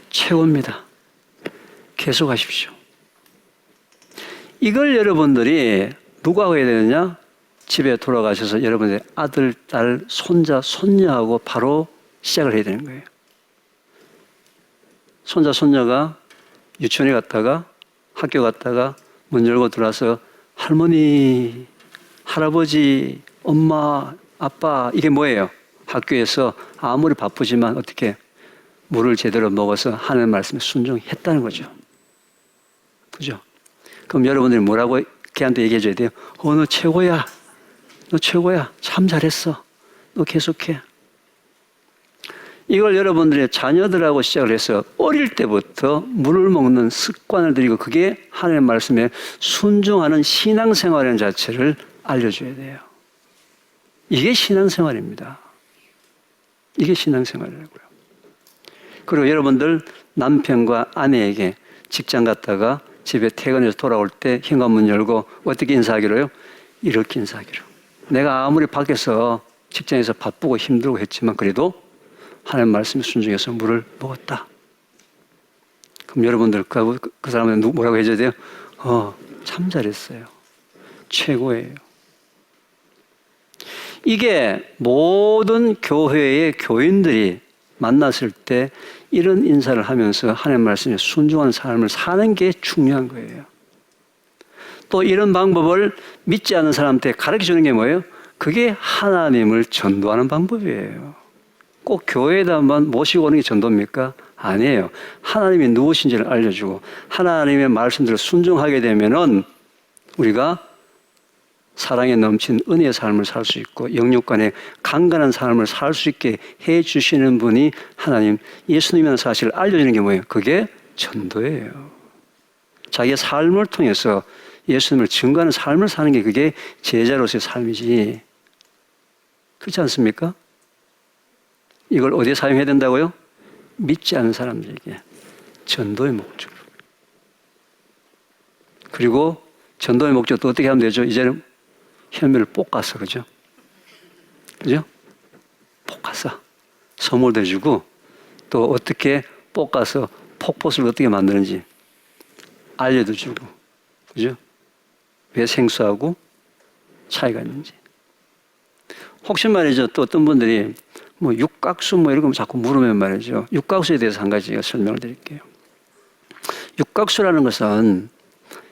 최고입니다. 계속 하십시오. 이걸 여러분들이 누가 해야 되느냐? 집에 돌아가셔서 여러분들의 아들, 딸, 손자, 손녀하고 바로 시작을 해야 되는 거예요. 손자, 손녀가 유치원에 갔다가 학교 갔다가 문 열고 들어와서 할머니, 할아버지, 엄마, 아빠 이게 뭐예요? 학교에서 아무리 바쁘지만 어떻게 물을 제대로 먹어서 하는 말씀에 순종했다는 거죠. 그죠? 그럼 여러분들이 뭐라고 걔한테 얘기해 줘야 돼요? 너 최고야. 너 최고야. 참 잘했어. 너 계속해. 이걸 여러분들의 자녀들하고 시작을 해서 어릴 때부터 물을 먹는 습관을 들이고 그게 하나님의 말씀에 순종하는 신앙생활이라는 자체를 알려줘야 돼요. 이게 신앙생활입니다. 이게 신앙생활이라고요. 그리고 여러분들 남편과 아내에게 직장 갔다가 집에 퇴근해서 돌아올 때 현관문 열고 어떻게 인사하기로요? 이렇게 인사하기로. 내가 아무리 밖에서 직장에서 바쁘고 힘들고 했지만 그래도 하나님 말씀에 순종해서 물을 먹었다. 그럼 여러분들 그 사람은 뭐라고 해줘야 돼요? 참 잘했어요. 최고예요. 이게 모든 교회의 교인들이 만났을 때 이런 인사를 하면서 하나님 말씀에 순종하는 삶을 사는 게 중요한 거예요. 또 이런 방법을 믿지 않는 사람한테 가르쳐 주는 게 뭐예요? 그게 하나님을 전도하는 방법이에요. 꼭 교회에다만 모시고 오는 게 전도입니까? 아니에요. 하나님이 누구신지를 알려주고 하나님의 말씀들을 순종하게 되면은 우리가 사랑에 넘친 은혜의 삶을 살 수 있고 영육간에 강건한 삶을 살 수 있게 해주시는 분이 하나님, 예수님이라는 사실을 알려주는 게 뭐예요? 그게 전도예요. 자기의 삶을 통해서 예수님을 증거하는 삶을 사는 게 그게 제자로서의 삶이지. 그렇지 않습니까? 이걸 어디에 사용해야 된다고요? 믿지 않는 사람들에게 전도의 목적으로. 그리고 전도의 목적도 어떻게 하면 되죠? 이제는 현미를 볶아서, 그죠? 그죠? 볶아서 선물도 주고 또 어떻게 볶아서 폭포수를 어떻게 만드는지 알려도 주고, 그죠? 왜 생수하고 차이가 있는지. 혹시 말이죠, 또 어떤 분들이 뭐 육각수 뭐 이런 거 자꾸 물으면 말이죠. 육각수에 대해서 한 가지 제가 설명을 드릴게요. 육각수라는 것은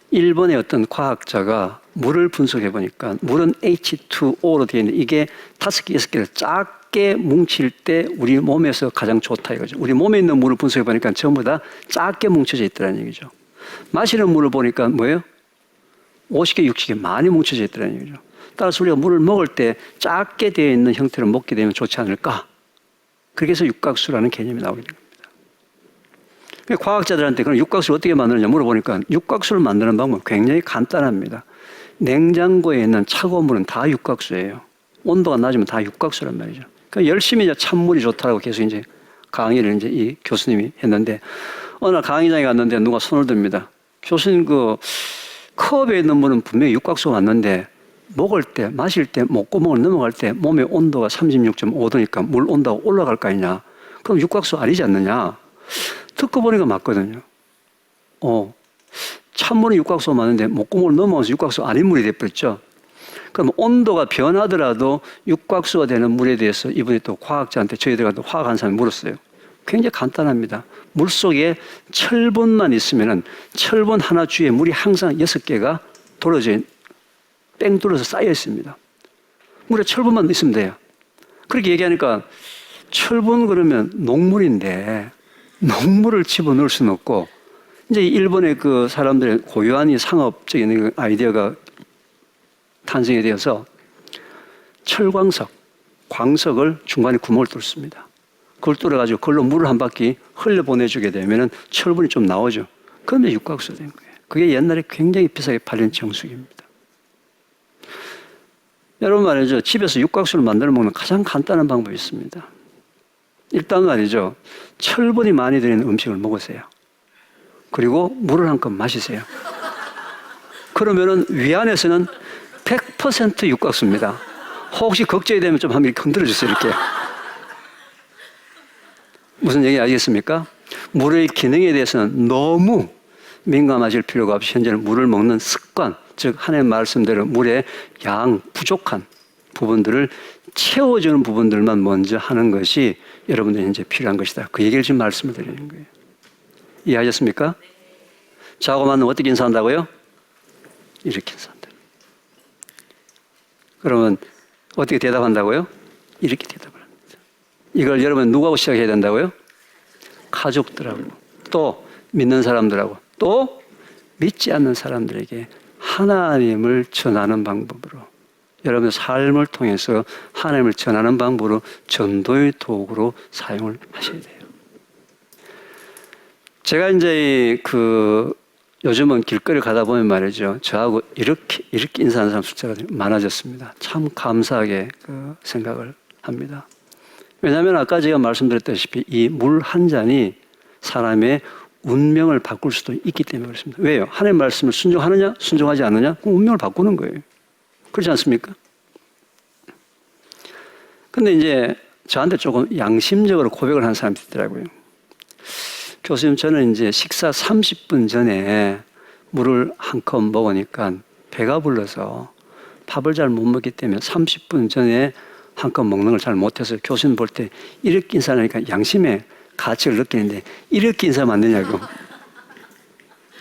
일본의 어떤 과학자가 물을 분석해 보니까 물은 H2O로 되어 있는 이게 5개, 6개를 작게 뭉칠 때 우리 몸에서 가장 좋다 이거죠. 우리 몸에 있는 물을 분석해 보니까 전부 다 작게 뭉쳐져 있더라는 얘기죠. 마시는 물을 보니까 뭐예요? 50개, 60개 많이 뭉쳐져 있더라는 얘기죠. 따라서 우리가 물을 먹을 때 작게 되어 있는 형태로 먹게 되면 좋지 않을까? 그래서 육각수라는 개념이 나오게 됩니다. 과학자들한테 그럼 육각수를 어떻게 만드느냐 물어보니까 육각수를 만드는 방법은 굉장히 간단합니다. 냉장고에 있는 차가운 물은 다 육각수예요. 온도가 낮으면 다 육각수란 말이죠. 그러니까 열심히 이제 찬물이 좋다고 계속 이제 강의를 이제 이 교수님이 했는데 어느 날 강의장에 갔는데 누가 손을 듭니다. 교수님 그 컵에 있는 물은 분명히 육각수가 맞는데 먹을 때, 마실 때, 목구멍을 넘어갈 때 몸의 온도가 36.5도니까 물 온도가 올라갈 거 아니냐. 그럼 육각수 아니지 않느냐. 듣고 보니까 맞거든요. 찬물은 육각수가 맞는데 목구멍을 넘어가서 육각수 아닌 물이 돼버렸죠. 그럼 온도가 변하더라도 육각수가 되는 물에 대해서 이분이 또 과학자한테 저희들한테 화학한 사람이 물었어요. 굉장히 간단합니다. 물 속에 철분만 있으면은 철분 하나 주위에 물이 항상 6개가 뺑 둘러서 쌓여 있습니다. 물에 철분만 있으면 돼요. 그렇게 얘기하니까 철분 그러면 녹물인데 녹물을 집어넣을 수는 없고, 이제 일본의 그 사람들의 고유한 이 상업적인 아이디어가 탄생이 되어서 철광석, 광석을 중간에 구멍을 뚫습니다. 그걸 뚫어가지고 그걸로 물을 한 바퀴 흘려보내주게 되면 철분이 좀 나오죠. 그러면 육각수가 된 거예요. 그게 옛날에 굉장히 비싸게 팔린 정수기입니다. 여러분 말이죠. 집에서 육각수를 만들어 먹는 가장 간단한 방법이 있습니다. 일단 말이죠. 철분이 많이 들어있는 음식을 먹으세요. 그리고 물을 한 컵 마시세요. 그러면은 위안에서는 100% 육각수입니다. 혹시 걱정이 되면 좀 한번 흔들어 주세요. 이렇게. 무슨 얘기 알겠습니까? 물의 기능에 대해서는 너무 민감하실 필요가 없이 현재는 물을 먹는 습관, 즉 하나님 말씀대로 물의 양 부족한 부분들을 채워주는 부분들만 먼저 하는 것이 여러분들이 현재 필요한 것이다. 그 얘기를 지금 말씀을 드리는 거예요. 이해하셨습니까? 자고 만나면 어떻게 인사한다고요? 이렇게 인사한다. 그러면 어떻게 대답한다고요? 이렇게 대답을 합니다. 이걸 여러분 누구하고 시작해야 된다고요? 가족들하고, 또 믿는 사람들하고, 또 믿지 않는 사람들에게 하나님을 전하는 방법으로, 여러분의 삶을 통해서 하나님을 전하는 방법으로 전도의 도구로 사용을 하셔야 돼요. 제가 이제 요즘은 길거리 가다 보면 말이죠. 저하고 이렇게 인사하는 사람 숫자가 많아졌습니다. 참 감사하게 생각을 합니다. 왜냐하면 아까 제가 말씀드렸다시피 이 물 한 잔이 사람의 운명을 바꿀 수도 있기 때문에 그렇습니다. 왜요? 하나님의 말씀을 순종하느냐, 순종하지 않느냐? 그럼 운명을 바꾸는 거예요. 그렇지 않습니까? 근데 이제 저한테 조금 양심적으로 고백을 하는 사람이 있더라고요. 교수님, 저는 이제 식사 30분 전에 물을 한 컵 먹으니까 배가 불러서 밥을 잘 못 먹기 때문에 30분 전에 한 컵 먹는 걸 잘 못해서 교수님 볼 때 이렇게 인사하니까 양심의 가치를 느끼는데 이렇게 인사하면 안 되냐고.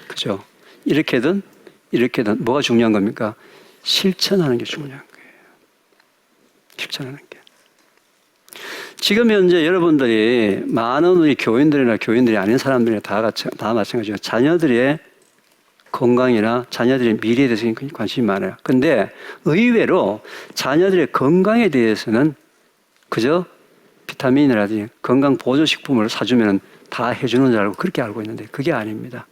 그죠? 이렇게든 뭐가 중요한 겁니까? 실천하는 게 중요한 거예요. 실천하는 게. 지금 현재 여러분들이 많은 우리 교인들이나 교인들이 아닌 사람들이 다 마찬가지예요. 자녀들의 건강이나 자녀들의 미래에 대해서 관심이 많아요. 근데 의외로 자녀들의 건강에 대해서는 그저 비타민이라든지 건강 보조식품을 사주면 다 해주는 줄 알고 그렇게 알고 있는데 그게 아닙니다.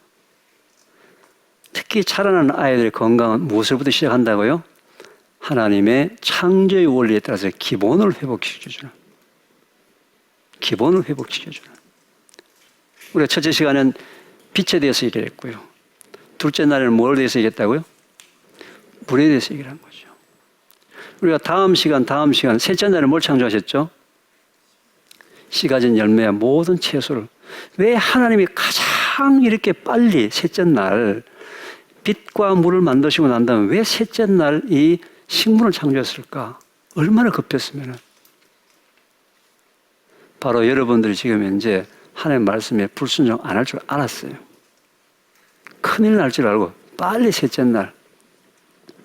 특히 자라나는 아이들의 건강은 무엇을부터 시작한다고요? 하나님의 창조의 원리에 따라서 기본을 회복시켜주는. 기본을 회복시켜주는. 우리가 첫째 시간은 빛에 대해서 얘기를 했고요. 둘째 날에는 뭐에 대해서 얘기했다고요? 물에 대해서 얘기를 한 거죠. 우리가 다음 시간, 셋째 날에 뭘 창조하셨죠? 씨 가진 열매와 모든 채소를. 왜 하나님이 가장 이렇게 빨리 셋째 날 빛과 물을 만드시고 난 다음에 왜 셋째 날 이 식물을 창조했을까? 얼마나 급했으면은. 바로 여러분들이 지금 현재 하나님의 말씀에 불순종 안 할 줄 알았어요. 큰일 날 줄 알고 빨리 셋째 날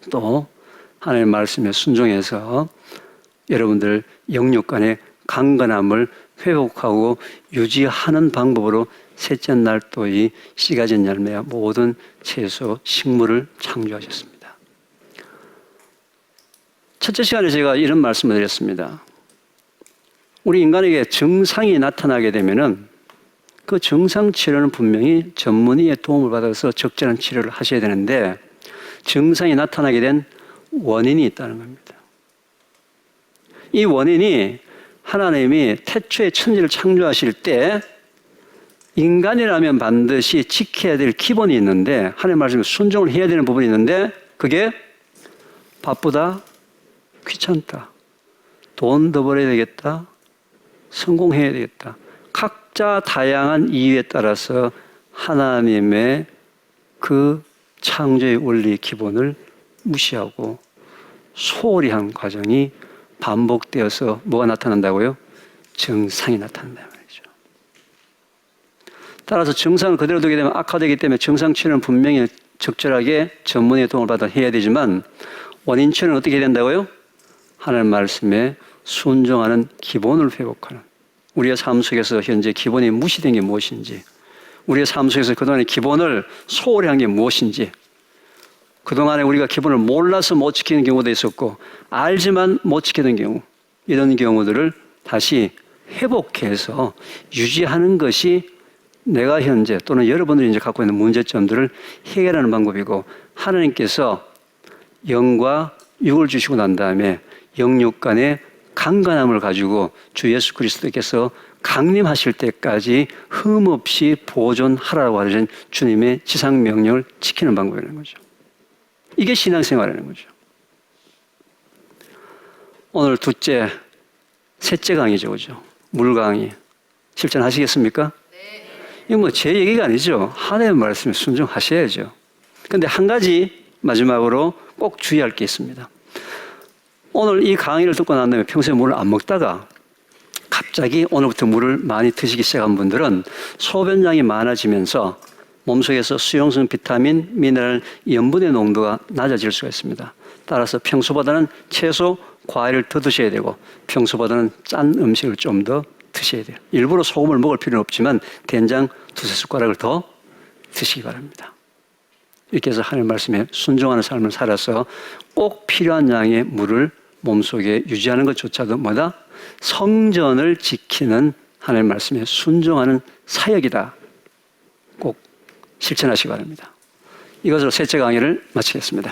또 하나님의 말씀에 순종해서 여러분들 영육 간의 강건함을 회복하고 유지하는 방법으로 셋째 날 또 이 씨 가진 열매와 모든 채소, 식물을 창조하셨습니다. 첫째 시간에 제가 이런 말씀을 드렸습니다. 우리 인간에게 증상이 나타나게 되면은 그 증상 치료는 분명히 전문의의 도움을 받아서 적절한 치료를 하셔야 되는데 증상이 나타나게 된 원인이 있다는 겁니다. 이 원인이 하나님이 태초에 천지를 창조하실 때 인간이라면 반드시 지켜야 될 기본이 있는데 하나님 말씀에 순종을 해야 되는 부분이 있는데 그게 바쁘다, 귀찮다, 돈 더 벌어야 되겠다, 성공해야 되겠다. 각자 다양한 이유에 따라서 하나님의 그 창조의 원리 기본을 무시하고 소홀히 한 과정이 반복되어서 뭐가 나타난다고요? 정상이 나타난다 말이죠. 따라서 정상을 그대로 두게 되면 악화되기 때문에 정상 치료는 분명히 적절하게 전문의 도움을 받아 해야 되지만 원인 치료는 어떻게 해야 된다고요? 하나님 말씀에 순종하는 기본을 회복하는, 우리의 삶 속에서 현재 기본이 무시된 게 무엇인지, 우리의 삶 속에서 그동안의 기본을 소홀히 한 게 무엇인지, 그동안에 우리가 기본을 몰라서 못 지키는 경우도 있었고 알지만 못 지키는 경우, 이런 경우들을 다시 회복해서 유지하는 것이 내가 현재 또는 여러분들이 이제 갖고 있는 문제점들을 해결하는 방법이고, 하나님께서 영과 육을 주시고 난 다음에 영육 간의 강건함을 가지고 주 예수 그리스도께서 강림하실 때까지 흠없이 보존하라고 하신 주님의 지상 명령을 지키는 방법이라는 거죠. 이게 신앙생활이라는 거죠. 오늘 셋째 강의죠, 그죠? 물 강의. 실천하시겠습니까? 네. 이건 뭐 제 얘기가 아니죠. 하나님의 말씀에 순종하셔야죠. 그런데 한 가지 마지막으로 꼭 주의할 게 있습니다. 오늘 이 강의를 듣고 난 다음에 평소에 물을 안 먹다가 갑자기 오늘부터 물을 많이 드시기 시작한 분들은 소변량이 많아지면서 몸속에서 수용성 비타민, 미네랄, 염분의 농도가 낮아질 수가 있습니다. 따라서 평소보다는 채소, 과일을 더 드셔야 되고 평소보다는 짠 음식을 좀 더 드셔야 돼요. 일부러 소금을 먹을 필요는 없지만 된장 2-3숟가락을 더 드시기 바랍니다. 이렇게 해서 하나님 말씀에 순종하는 삶을 살아서 꼭 필요한 양의 물을 몸속에 유지하는 것조차도 뭐다? 성전을 지키는 하나님 말씀에 순종하는 사역이다. 꼭 실천하시기 바랍니다. 이것으로 셋째 강의를 마치겠습니다.